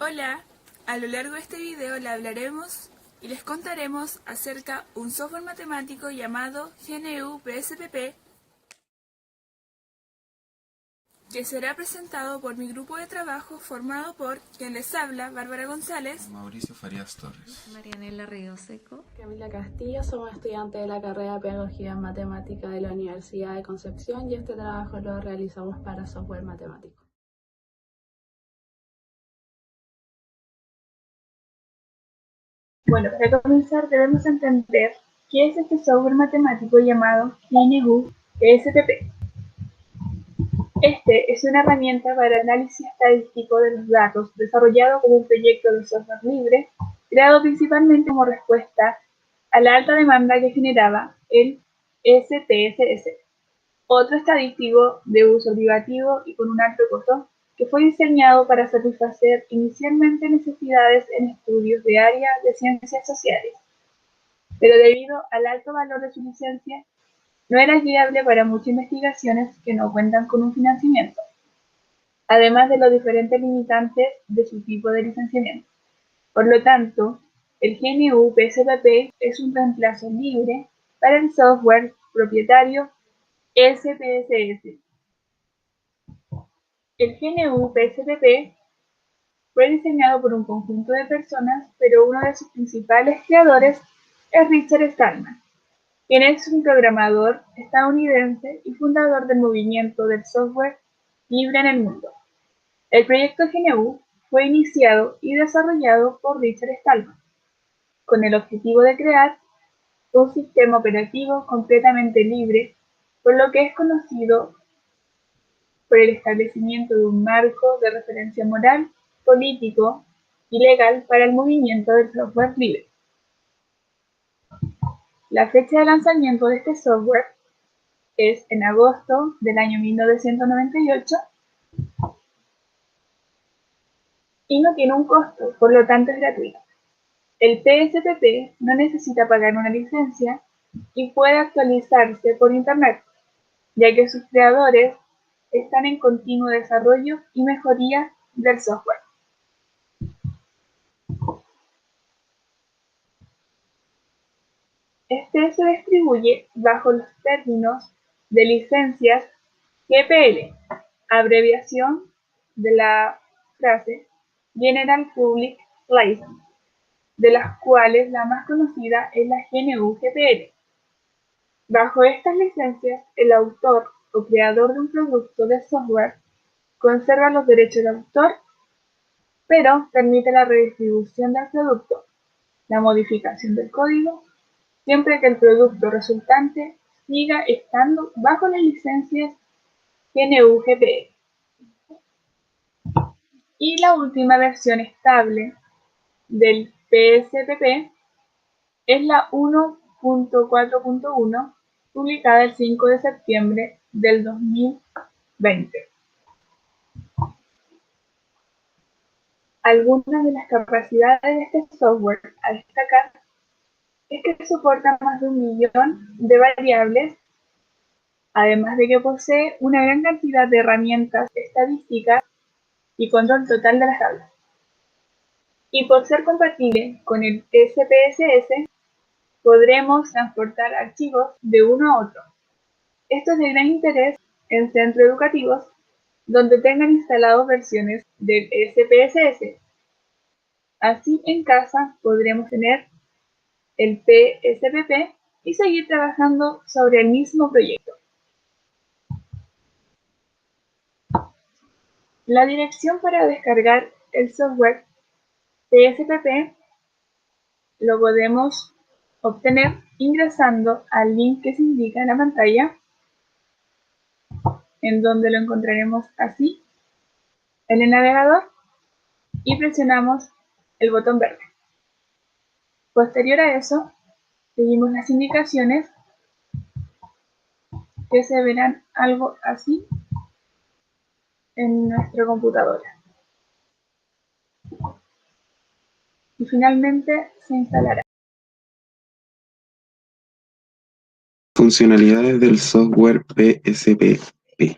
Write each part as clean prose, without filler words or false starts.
Hola, a lo largo de este video le hablaremos y les contaremos acerca de un software matemático llamado GNU-PSPP que será presentado por mi grupo de trabajo formado por quien les habla, Bárbara González, Mauricio Farías Torres, Marianela Río Seco, Camila Castillo, somos estudiantes de la carrera de Pedagogía en Matemática de la Universidad de Concepción y este trabajo lo realizamos para software matemático. Bueno, para comenzar debemos entender qué es este software matemático llamado GNU-PSPP. Este es una herramienta para análisis estadístico de los datos desarrollado como un proyecto de software libre, creado principalmente como respuesta a la alta demanda que generaba el SPSS, otro estadístico de uso privativo y con un alto costo, que fue diseñado para satisfacer inicialmente necesidades en estudios de área de ciencias sociales, pero debido al alto valor de su licencia, no era viable para muchas investigaciones que no cuentan con un financiamiento, además de los diferentes limitantes de su tipo de licenciamiento. Por lo tanto, el GNU-PSPP es un reemplazo libre para el software propietario SPSS. El GNU-PSPP fue diseñado por un conjunto de personas, pero uno de sus principales creadores es Richard Stallman, quien es un programador estadounidense y fundador del movimiento del software libre en el mundo. El proyecto GNU fue iniciado y desarrollado por Richard Stallman, con el objetivo de crear un sistema operativo completamente libre, por lo que es conocido por el establecimiento de un marco de referencia moral, político y legal para el movimiento del software libre. La fecha de lanzamiento de este software es en agosto del año 1998 y no tiene un costo, por lo tanto es gratuito. El PSPP no necesita pagar una licencia y puede actualizarse por Internet, ya que sus creadores están en continuo desarrollo y mejoría del software. Este se distribuye bajo los términos de licencias GPL, abreviación de la frase General Public License, de las cuales la más conocida es la GNU-GPL. Bajo estas licencias, el autor o creador de un producto de software conserva los derechos de autor, pero permite la redistribución del producto, la modificación del código, siempre que el producto resultante siga estando bajo las licencias GNU-GPL. Y la última versión estable del PSPP es la 1.4.1, publicada el 5 de septiembre del 2020. Algunas de las capacidades de este software a destacar es que soporta más de 1.000.000 de variables, además de que posee una gran cantidad de herramientas estadísticas y control total de las tablas. Y por ser compatible con el SPSS, podremos transportar archivos de uno a otro. Esto es de gran interés en centros educativos donde tengan instalados versiones del SPSS. Así en casa podremos tener el PSPP y seguir trabajando sobre el mismo proyecto. La dirección para descargar el software PSPP lo podemos obtener ingresando al link que se indica en la pantalla, en donde lo encontraremos así en el navegador, y presionamos el botón verde. Posterior a eso, seguimos las indicaciones que se verán algo así en nuestra computadora. Y finalmente se instalará. funcionalidades del software PSPP.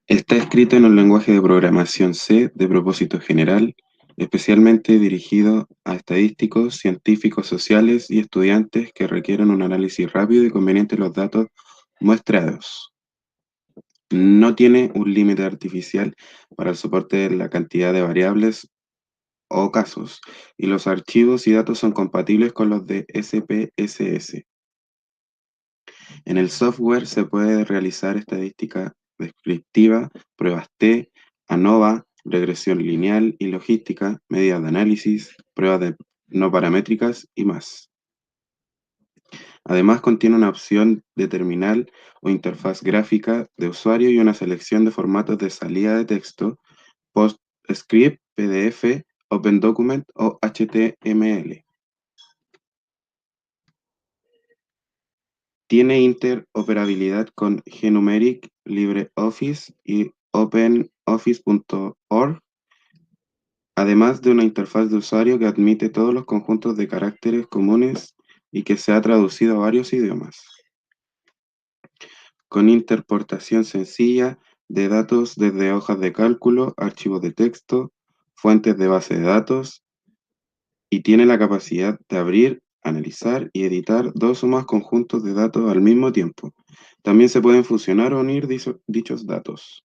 Está escrito en un lenguaje de programación C de propósito general, especialmente dirigido a estadísticos, científicos sociales y estudiantes que requieren un análisis rápido y conveniente de los datos muestreados. No tiene un límite artificial para el soporte de la cantidad de variables o casos, y los archivos y datos son compatibles con los de SPSS. En el software se puede realizar estadística descriptiva, pruebas T, ANOVA, regresión lineal y logística, medidas de análisis, pruebas de no paramétricas y más. Además contiene una opción de terminal o interfaz gráfica de usuario y una selección de formatos de salida de texto, PostScript, PDF, OpenDocument o HTML. Tiene interoperabilidad con GNumeric, LibreOffice y OpenOffice.org, además de una interfaz de usuario que admite todos los conjuntos de caracteres comunes y que se ha traducido a varios idiomas. Con interportación sencilla de datos desde hojas de cálculo, archivos de texto, fuentes de base de datos, y tiene la capacidad de abrir, analizar y editar dos o más conjuntos de datos al mismo tiempo. También se pueden fusionar o unir dichos datos.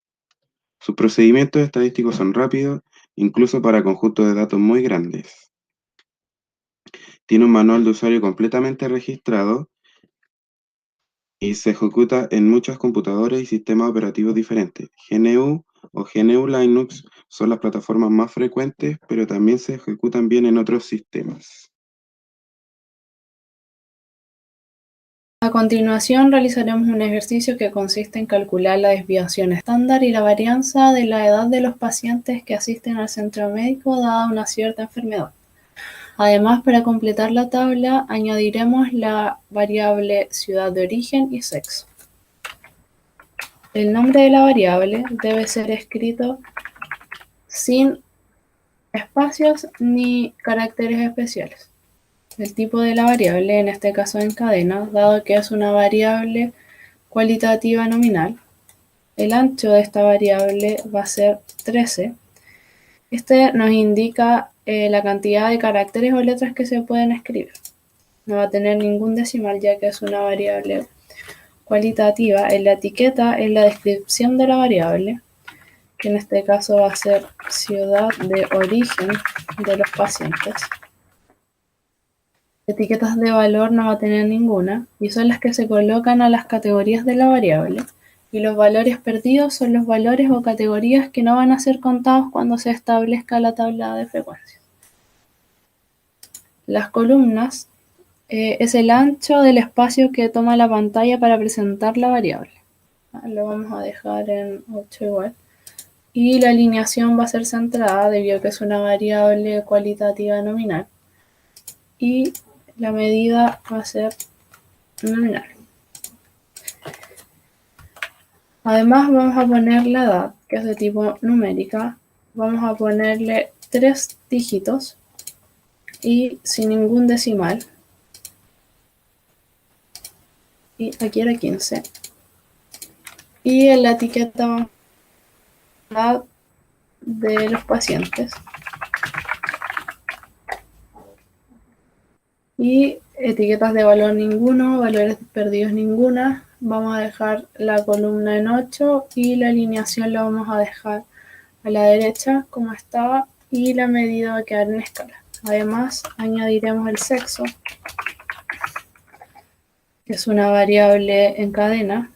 Sus procedimientos estadísticos son rápidos, incluso para conjuntos de datos muy grandes. Tiene un manual de usuario completamente registrado y se ejecuta en muchas computadoras y sistemas operativos diferentes. GNU o GNU Linux son las plataformas más frecuentes, pero también se ejecutan bien en otros sistemas. A continuación realizaremos un ejercicio que consiste en calcular la desviación estándar y la varianza de la edad de los pacientes que asisten al centro médico dada una cierta enfermedad. Además, para completar la tabla, añadiremos la variable ciudad de origen y sexo. El nombre de la variable debe ser escrito sin espacios ni caracteres especiales. El tipo de la variable, en este caso en cadena, dado que es una variable cualitativa nominal, el ancho de esta variable va a ser 13. Este nos indica la cantidad de caracteres o letras que se pueden escribir. No va a tener ningún decimal ya que es una variable cualitativa. En la etiqueta es la descripción de la variable, que en este caso va a ser ciudad de origen de los pacientes. Etiquetas de valor no va a tener ninguna y son las que se colocan a las categorías de la variable, y los valores perdidos son los valores o categorías que no van a ser contados cuando se establezca la tabla de frecuencias. Las columnas es el ancho del espacio que toma la pantalla para presentar la variable. Lo vamos a dejar en 8 igual. Y la alineación va a ser centrada debido a que es una variable cualitativa nominal. Y la medida va a ser nominal. Además vamos a poner la edad, que es de tipo numérica. Vamos a ponerle 3 dígitos y sin ningún decimal. Y aquí era 15. Y en la etiqueta vamos a poner la edad de los pacientes. Y etiquetas de valor ninguno, valores perdidos ninguna. Vamos a dejar la columna en 8 y la alineación la vamos a dejar a la derecha como estaba y la medida va a quedar en escala. Además añadiremos el sexo, que es una variable en cadena.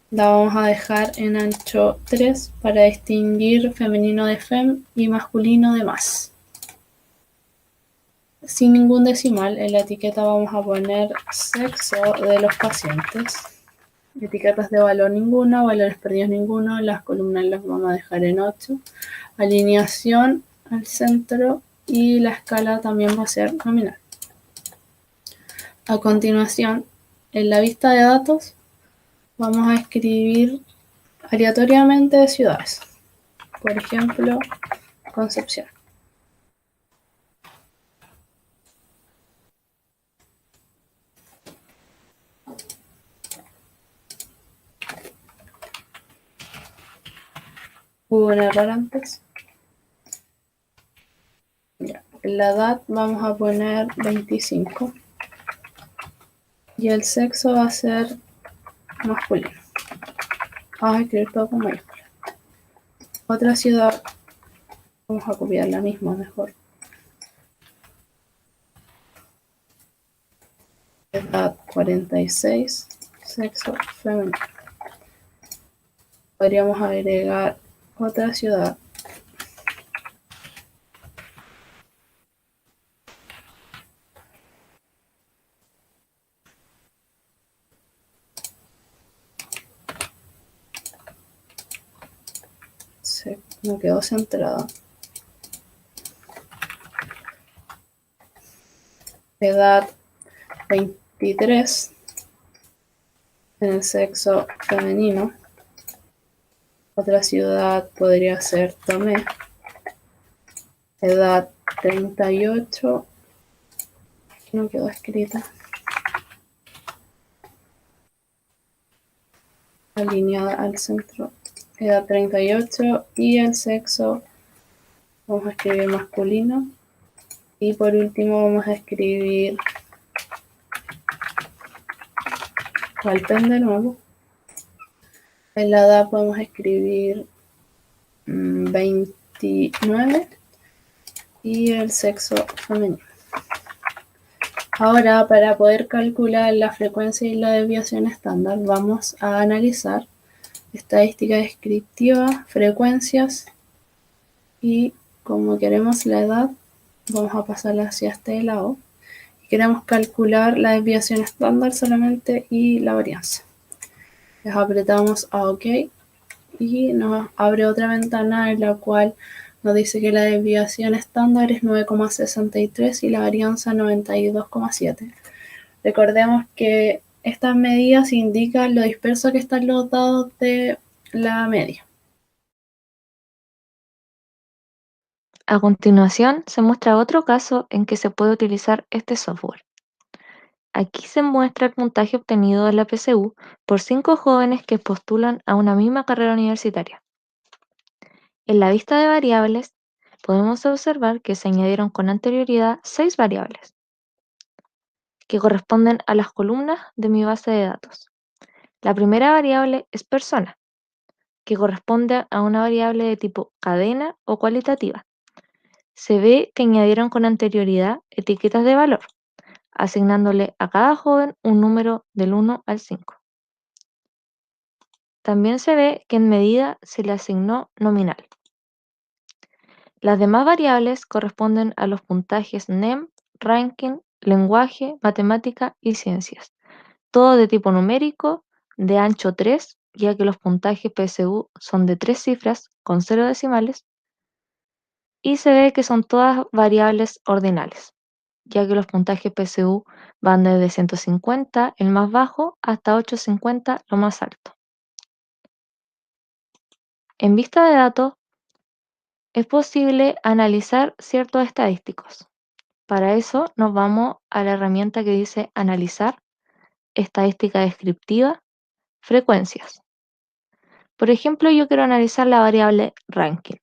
La vamos a dejar en ancho 3 para distinguir femenino de fem y masculino de mas. Sin ningún decimal, en la etiqueta vamos a poner sexo de los pacientes. Etiquetas de valor ninguna, valores perdidos ninguno, las columnas las vamos a dejar en 8. Alineación al centro y la escala también va a ser nominal. A continuación, en la vista de datos, vamos a escribir aleatoriamente ciudades. Por ejemplo, Concepción. Hubo un error antes. Ya. La edad vamos a poner 25. Y el sexo va a ser masculino. Vamos a escribir todo con mayúsculas. Otra ciudad, vamos a copiar la misma mejor. Edad 46, sexo femenino. Podríamos agregar otra ciudad. Me quedó centrada. Edad 23 en el sexo femenino. Otra ciudad podría ser Tomé. Edad 38. No quedó escrita. Alineada al centro. Edad 38 y el sexo vamos a escribir masculino. Y por último vamos a escribir Valpen de nuevo. En la edad podemos escribir 29 y el sexo femenino. Ahora, para poder calcular la frecuencia y la desviación estándar, vamos a analizar estadística descriptiva, frecuencias y como queremos la edad, vamos a pasarla hacia este lado. Y queremos calcular la desviación estándar solamente y la varianza. Les apretamos a OK y nos abre otra ventana en la cual nos dice que la desviación estándar es 9,63 y la varianza 92,7. Recordemos que estas medidas indican lo disperso que están los datos de la media. A continuación se muestra otro caso en que se puede utilizar este software. Aquí se muestra el puntaje obtenido en la PSU por 5 jóvenes que postulan a una misma carrera universitaria. En la vista de variables, podemos observar que se añadieron con anterioridad 6 variables, que corresponden a las columnas de mi base de datos. La primera variable es persona, que corresponde a una variable de tipo cadena o cualitativa. Se ve que añadieron con anterioridad etiquetas de valor, asignándole a cada joven un número del 1 al 5. También se ve que en medida se le asignó nominal. Las demás variables corresponden a los puntajes NEM, ranking, lenguaje, matemática y ciencias, todo de tipo numérico, de ancho 3, ya que los puntajes PSU son de 3 cifras con 0 decimales, y se ve que son todas variables ordinales, ya que los puntajes PSU van desde 150, el más bajo, hasta 850, lo más alto. En vista de datos, es posible analizar ciertos estadísticos. Para eso nos vamos a la herramienta que dice Analizar, Estadística Descriptiva, Frecuencias. Por ejemplo, yo quiero analizar la variable ranking.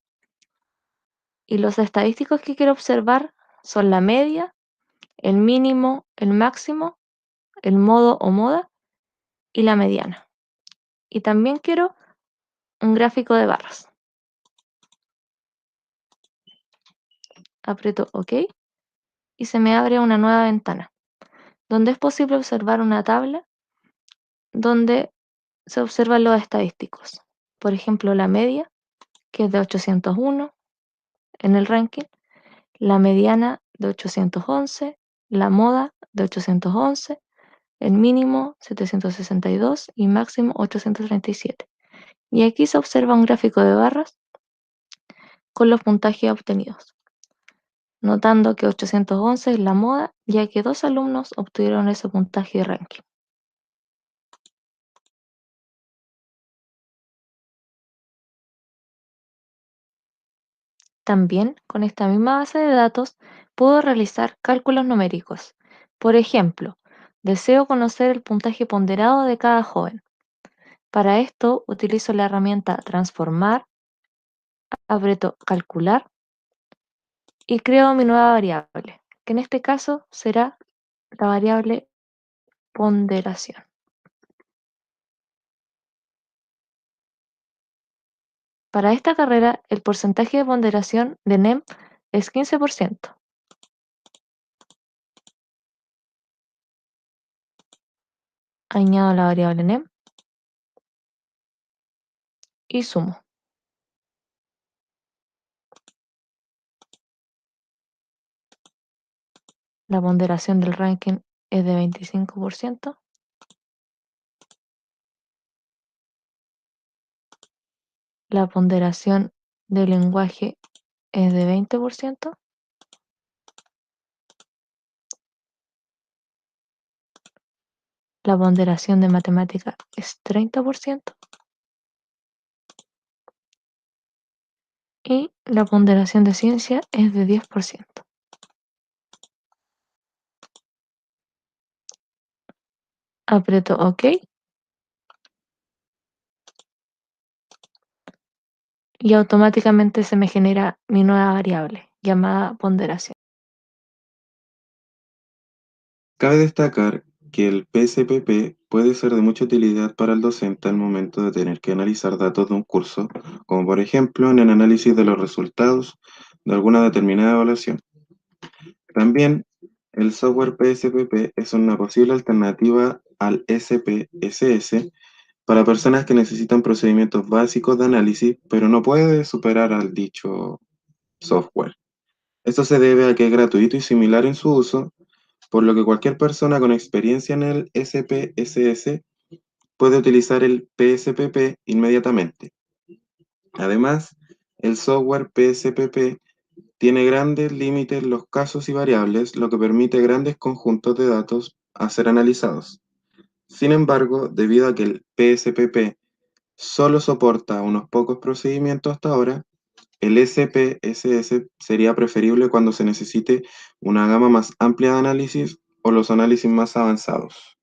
Y los estadísticos que quiero observar son la media, el mínimo, el máximo, el modo o moda y la mediana. Y también quiero un gráfico de barras. Aprieto OK y se me abre una nueva ventana, donde es posible observar una tabla donde se observan los estadísticos. Por ejemplo, la media, que es de 801 en el ranking, la mediana de 811, la moda de 811, el mínimo 762 y máximo 837. Y aquí se observa un gráfico de barras con los puntajes obtenidos, notando que 811 es la moda, ya que 2 alumnos obtuvieron ese puntaje de ranking. También, con esta misma base de datos, puedo realizar cálculos numéricos. Por ejemplo, deseo conocer el puntaje ponderado de cada joven. Para esto, utilizo la herramienta Transformar aprieto calcular y creo mi nueva variable, que en este caso será la variable ponderación. Para esta carrera, el porcentaje de ponderación de NEM es 15%. Añado la variable NEM y sumo. La ponderación del ranking es de 25%. La ponderación del lenguaje es de 20%. La ponderación de matemática es 30%. Y la ponderación de ciencia es de 10%. Aprieto OK y automáticamente se me genera mi nueva variable llamada ponderación. Cabe destacar que el PSPP puede ser de mucha utilidad para el docente al momento de tener que analizar datos de un curso, como por ejemplo en el análisis de los resultados de alguna determinada evaluación. También, el software PSPP es una posible alternativa al SPSS para personas que necesitan procedimientos básicos de análisis, pero no puede superar al dicho software. Esto se debe a que es gratuito y similar en su uso, por lo que cualquier persona con experiencia en el SPSS puede utilizar el PSPP inmediatamente. Además, el software PSPP tiene grandes límites en los casos y variables, lo que permite grandes conjuntos de datos a ser analizados. Sin embargo, debido a que el PSPP solo soporta unos pocos procedimientos hasta ahora, el SPSS sería preferible cuando se necesite una gama más amplia de análisis o los análisis más avanzados.